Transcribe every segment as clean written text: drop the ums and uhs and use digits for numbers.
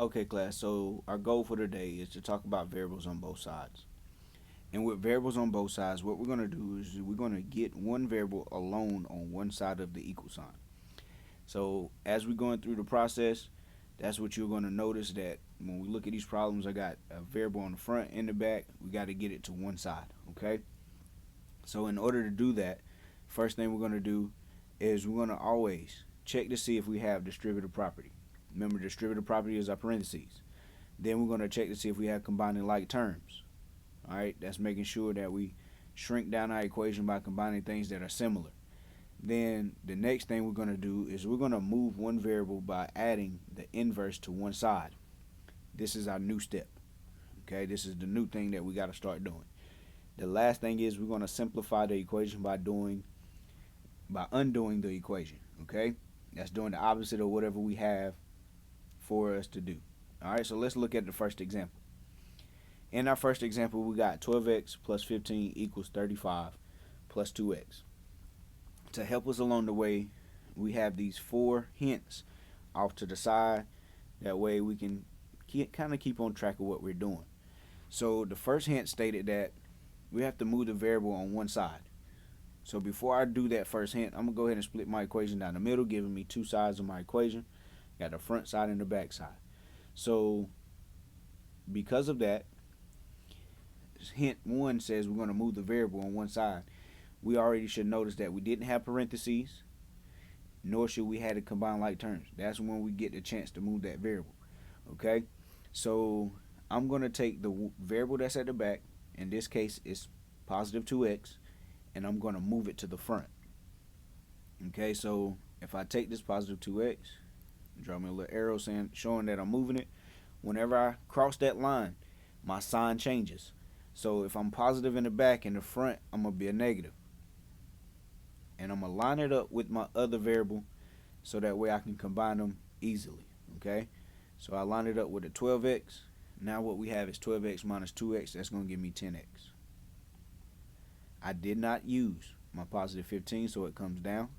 Okay, class. So our goal for today is to talk about variables on both sides. And with variables on both sides, what we're going to do is we're going to get one variable alone on one side of the equal sign. So as we're going through the process, that's what you're going to notice, that when we look at these problems, I got a variable on the front and the back. We got to get it to one side, okay? So in order to do that, first thing we're going to do is we're going to always check to see if we have distributive property. Remember, distributive property is our parentheses. Then we're going to check to see if we have combining like terms. All right, that's making sure that we shrink down our equation by combining things that are similar. Then the next thing we're going to do is we're going to move one variable by adding the inverse to one side. This is our new step. Okay, this is the new thing that we got to start doing. The last thing is we're going to simplify the equation by undoing the equation. Okay, that's doing the opposite of whatever we have for us to do. All right, so let's look at the first example. In our first example, we got 12x plus 15 equals 35 plus 2x. To help us along the way, we have these 4 hints off to the side. That way we can kind of keep on track of what we're doing. So the first hint stated that we have to move the variable on one side. So before I do that first hint, I'm going to go ahead and split my equation down the middle, giving me 2 sides of my equation. Got the front side and the back side. So because of that, hint 1 says we're going to move the variable on one side. We already should notice that we didn't have parentheses, nor should we have to combine like terms. That's when we get the chance to move that variable. Okay, so I'm going to take the variable that's at the back. In this case, it's positive 2x, and I'm going to move it to the front. Okay, so if I take this positive 2x, draw me a little arrow showing that I'm moving it. Whenever I cross that line, my sign changes. So if I'm positive in the back, in the front, I'm going to be a negative. And I'm going to line it up with my other variable so that way I can combine them easily. Okay, so I line it up with a 12x. Now what we have is 12x minus 2x. That's going to give me 10x. I did not use my positive 15, so it comes down.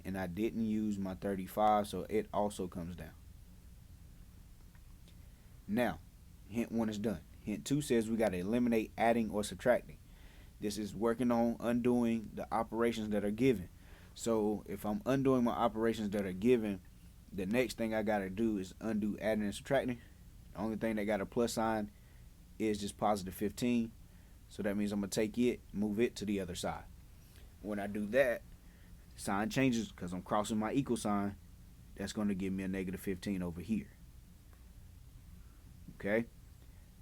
And I didn't use my 35, so it also comes down. Now, hint 1 is done. Hint 2 says we got to eliminate adding or subtracting. This is working on undoing the operations that are given. So if I'm undoing my operations that are given, the next thing I got to do is undo adding and subtracting. The only thing that got a plus sign is just positive 15. So that means I'm going to take it, move it to the other side. When I do that, sign changes because I'm crossing my equal sign. That's going to give me a negative 15 over here. Okay,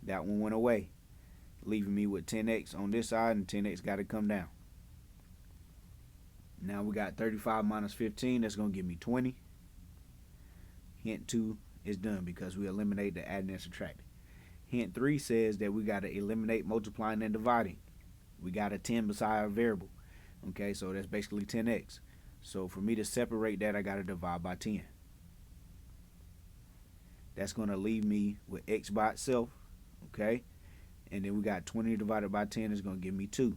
that one went away, leaving me with 10x on this side, and 10x got to come down. Now we got 35 minus 15. That's going to give me 20. Hint 2 is done because we eliminate the adding and subtracting. Hint 3 says that we got to eliminate multiplying and dividing. We got a 10 beside our variable. Okay, so that's basically 10x. So for me to separate that, I got to divide by 10. That's going to leave me with x by itself. Okay, and then we got 20 divided by 10 is going to give me 2.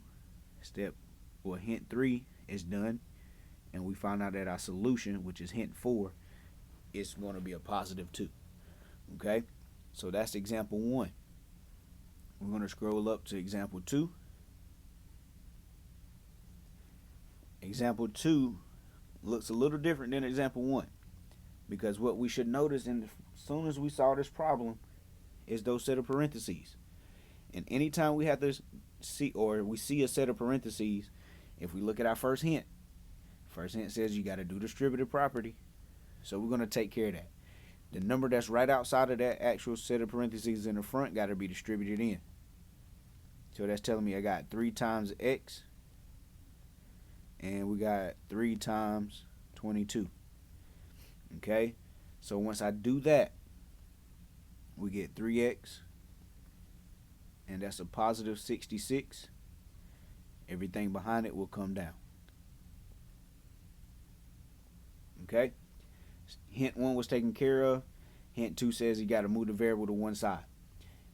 Hint 3 is done, and we found out that our solution, which is hint 4, is going to be a positive 2. Okay, so that's example 1. We're going to scroll up to example 2. Example 2 looks a little different than example 1, because what we should notice as soon as we saw this problem is those set of parentheses. And anytime we have to see, or we see a set of parentheses, if we look at our first hint says you got to do distributive property. So we're going to take care of that. The number that's right outside of that actual set of parentheses in the front got to be distributed in. So that's telling me I got 3 times x, and we got 3 times 22. Okay, so once I do that, we get 3x, and that's a positive 66. Everything behind it will come down. Okay, hint 1 was taken care of. Hint 2 says you got to move the variable to one side.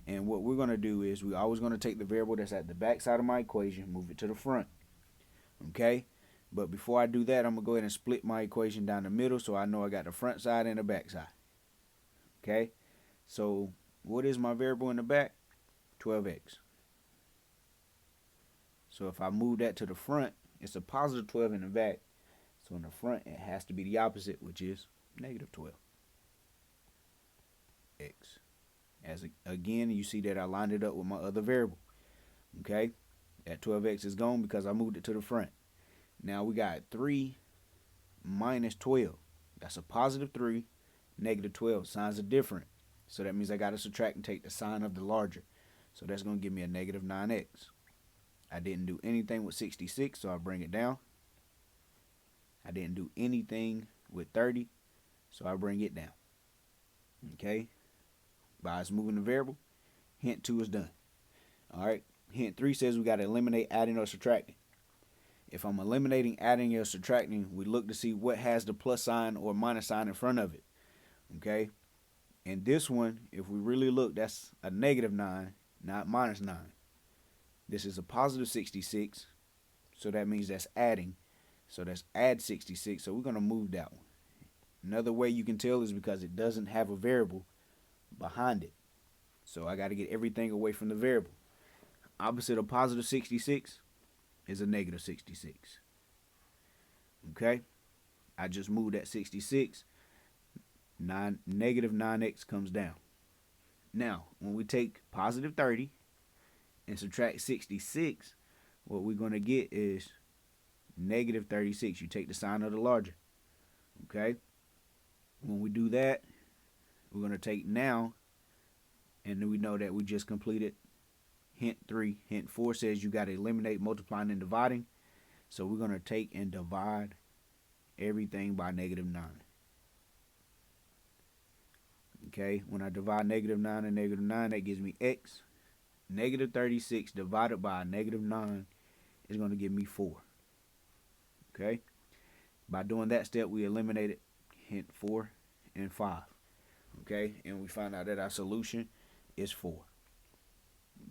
And what we're going to do is we're always going to take the variable that's at the back side of my equation, move it to the front. Okay, but before I do that, I'm going to go ahead and split my equation down the middle so I know I got the front side and the back side. Okay, so what is my variable in the back? 12x. So if I move that to the front, it's a positive 12 in the back. So in the front, it has to be the opposite, which is negative 12x. Again, you see that I lined it up with my other variable. Okay, that 12x is gone because I moved it to the front. Now we got 3 minus 12. That's a positive 3, negative 12. Signs are different. So that means I got to subtract and take the sign of the larger. So that's going to give me a negative 9x. I didn't do anything with 66, so I'll bring it down. I didn't do anything with 30, so I bring it down. Okay, by us moving the variable, hint 2 is done. All right, hint 3 says we got to eliminate adding or subtracting. If I'm eliminating adding or subtracting, we look to see what has the plus sign or minus sign in front of it. Okay, and this one, if we really look, that's a negative 9, not minus 9. This is a positive 66, so that means that's adding. So that's add 66, so we're going to move that one. Another way you can tell is because it doesn't have a variable behind it. So I got to get everything away from the variable. Opposite of positive 66 is a negative 66. Okay, I just moved that 66. Negative 9x comes down. Now, when we take positive 30 and subtract 66, what we're going to get is negative 36. You take the sign of the larger. Okay, when we do that, we're going to take now, and then we know that we just completed hint 3. Hint 4 says you got to eliminate multiplying and dividing. So we're going to take and divide everything by negative 9. Okay, when I divide negative 9 and negative 9, that gives me x. Negative 36 divided by negative 9 is going to give me 4. Okay, by doing that step, we eliminated hint 4 and 5. Okay, and we find out that our solution is 4.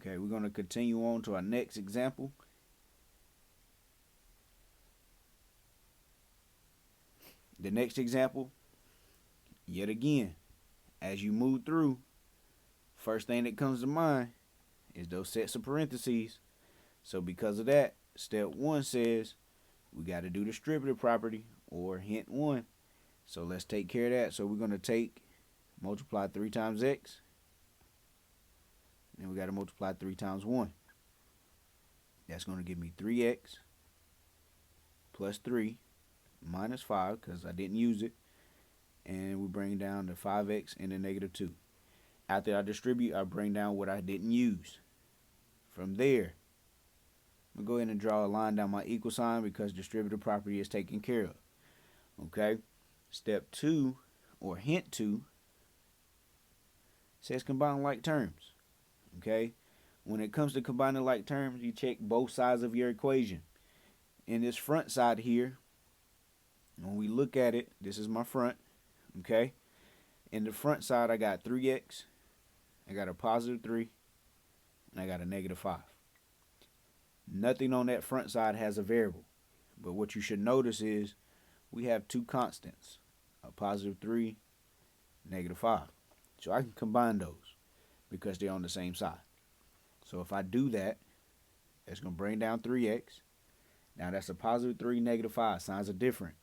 Okay, we're going to continue on to our next example. The next example, yet again, as you move through, first thing that comes to mind is those sets of parentheses. So because of that, step 1 says we got to do the distributive property, or hint 1. So let's take care of that. So we're going to multiply 3 times x. And we got to multiply 3 times 1. That's going to give me 3x plus 3 minus 5, because I didn't use it. And we bring down the 5x and the negative 2. After I distribute, I bring down what I didn't use. From there, I'm going to go ahead and draw a line down my equal sign because distributive property is taken care of. Okay? Step 2, or hint 2, says combine like terms. Okay? When it comes to combining like terms, you check both sides of your equation. In this front side here, when we look at it, this is my front. Okay? In the front side, I got 3x, I got a positive 3, and I got a negative 5. Nothing on that front side has a variable. But what you should notice is we have 2 constants, a positive 3, negative 5. So I can combine those because they're on the same side. So if I do that, that's going to bring down 3x. Now that's a positive 3, negative 5. Signs are different.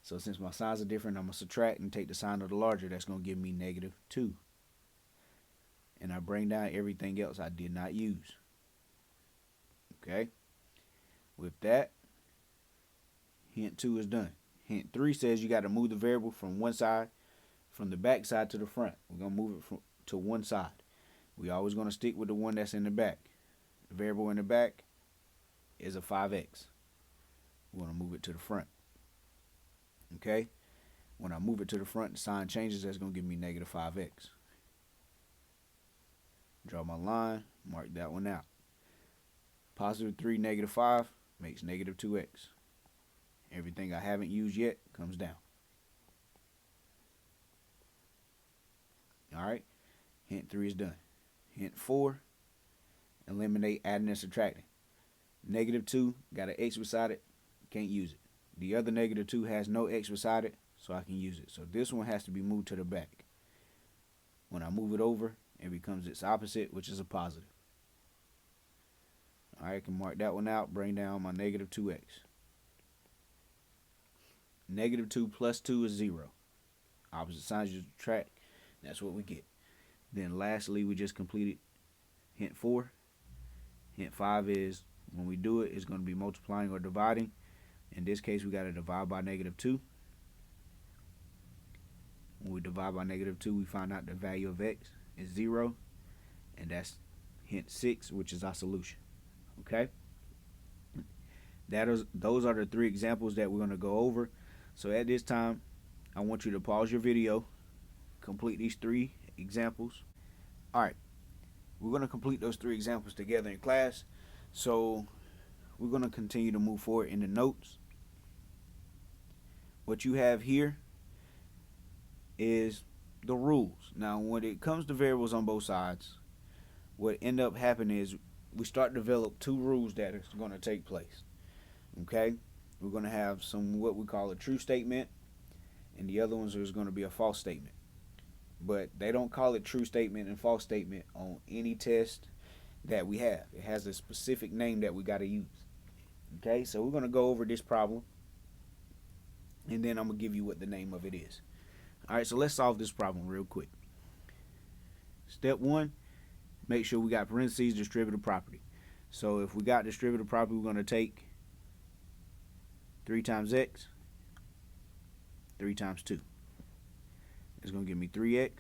So since my signs are different, I'm going to subtract and take the sign of the larger. That's going to give me negative 2. And I bring down everything else I did not use. Okay? With that, hint 2 is done. Hint 3 says you got to move the variable from one side, from the back side to the front. We're going to move it to one side. We always going to stick with the one that's in the back. The variable in the back is a 5x. We're going to move it to the front. Okay? When I move it to the front, the sign changes. That's going to give me negative 5x. Draw my line, mark that one out. Positive 3, negative 5 makes negative 2x. Everything I haven't used yet comes down. Alright, hint 3 is done. Hint 4, eliminate adding and subtracting. Negative 2, got an x beside it, can't use it. The other negative 2 has no x beside it, so I can use it. So this one has to be moved to the back. When I move it over, it becomes its opposite, which is a positive. All right, I can mark that one out, bring down my negative 2x. Negative 2 plus 2 is 0. Opposite signs you subtract, that's what we get. Then lastly, we just completed hint 4. Hint 5 is when we do it, it's going to be multiplying or dividing. In this case, we got to divide by negative 2. When we divide by negative 2, we find out the value of x is 0. And that's hint 6, which is our solution. Okay? Those are the 3 examples that we're going to go over. So at this time, I want you to pause your video, complete these 3 examples. All right. We're going to complete those 3 examples together in class. So we're going to continue to move forward in the notes. What you have here is the rules. Now, when it comes to variables on both sides, what end up happening is we start to develop 2 rules that are going to take place. Okay? We're going to have what we call a true statement, and the other ones is going to be a false statement. But they don't call it true statement and false statement on any test that we have. It has a specific name that we got to use. Okay, so we're going to go over this problem, and then I'm going to give you what the name of it is. All right, so let's solve this problem real quick. Step 1, make sure we got parentheses distributive property. So if we got distributive property, we're going to take 3 times x, 3 times 2. It's going to give me 3x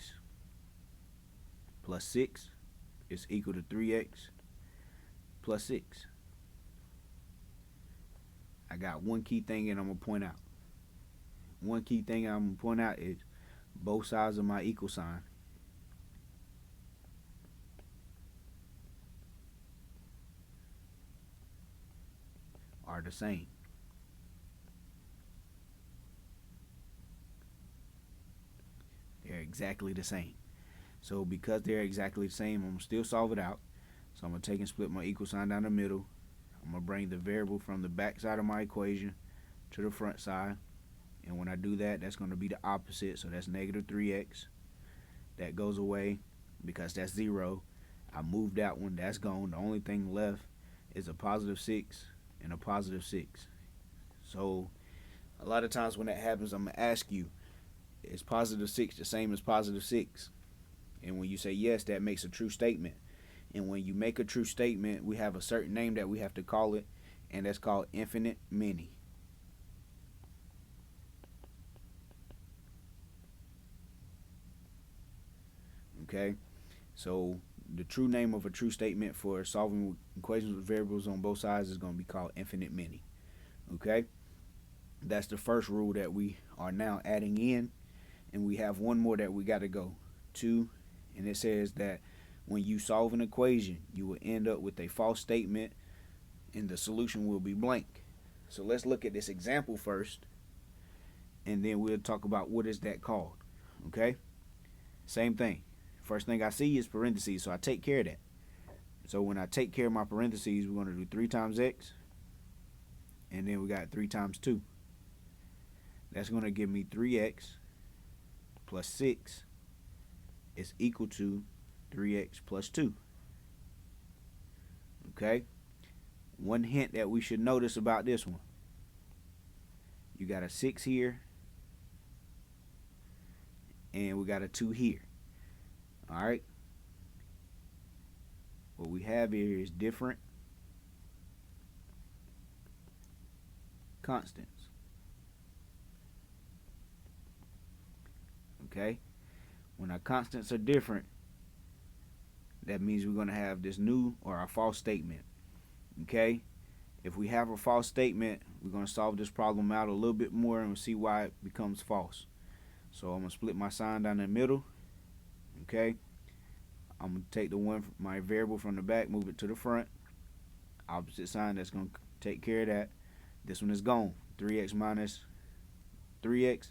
plus 6 is equal to 3x plus 6. I got one key thing and I'm going to point out. One key thing I'm going to point out is both sides of my equal sign are the same. They're exactly the same. So because they're exactly the same, I'm going to still solve it out. So I'm going to take and split my equal sign down the middle. I'm going to bring the variable from the back side of my equation to the front side. And when I do that, that's going to be the opposite. So that's negative 3x. That goes away because that's 0. I moved that one. That's gone. The only thing left is a positive 6 and a positive 6. So a lot of times when that happens, I'm going to ask you, is positive 6 the same as positive 6? And when you say yes, that makes a true statement. And when you make a true statement, we have a certain name that we have to call it, and that's called infinite many. Okay, so the true name of a true statement for solving equations with variables on both sides is going to be called infinite many. Okay, that's the first rule that we are now adding in, and we have one more that we got to go to, and it says that when you solve an equation, you will end up with a false statement, and the solution will be blank. So let's look at this example first, and then we'll talk about what is that called. Okay, same thing. First thing I see is parentheses, so I take care of that. So when I take care of my parentheses, we're going to do 3 times x, and then we got 3 times 2. That's going to give me 3x plus 6 is equal to 3x plus 2. Okay? One hint that we should notice about this one. You got a 6 here, and we got a 2 here. All right. What we have here is different constants. Okay. When our constants are different, that means we're going to have this new or a false statement. Okay. If we have a false statement, we're going to solve this problem out a little bit more and we'll see why it becomes false. So I'm going to split my sign down the middle. Okay, I'm going to take my variable from the back, move it to the front. Opposite sign, that's going to take care of that. This one is gone. 3x minus 3x,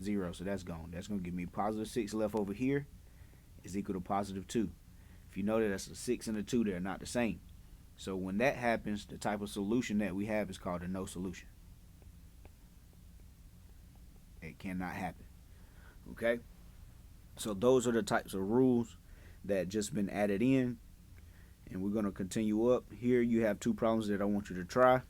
0. So that's gone. That's going to give me positive 6 left over here is equal to positive 2. If you notice, that's a 6 and a 2. They're not the same. So when that happens, the type of solution that we have is called a no solution. It cannot happen. Okay? So those are the types of rules that just been added in, and we're going to continue up. Here you have two problems that I want you to try.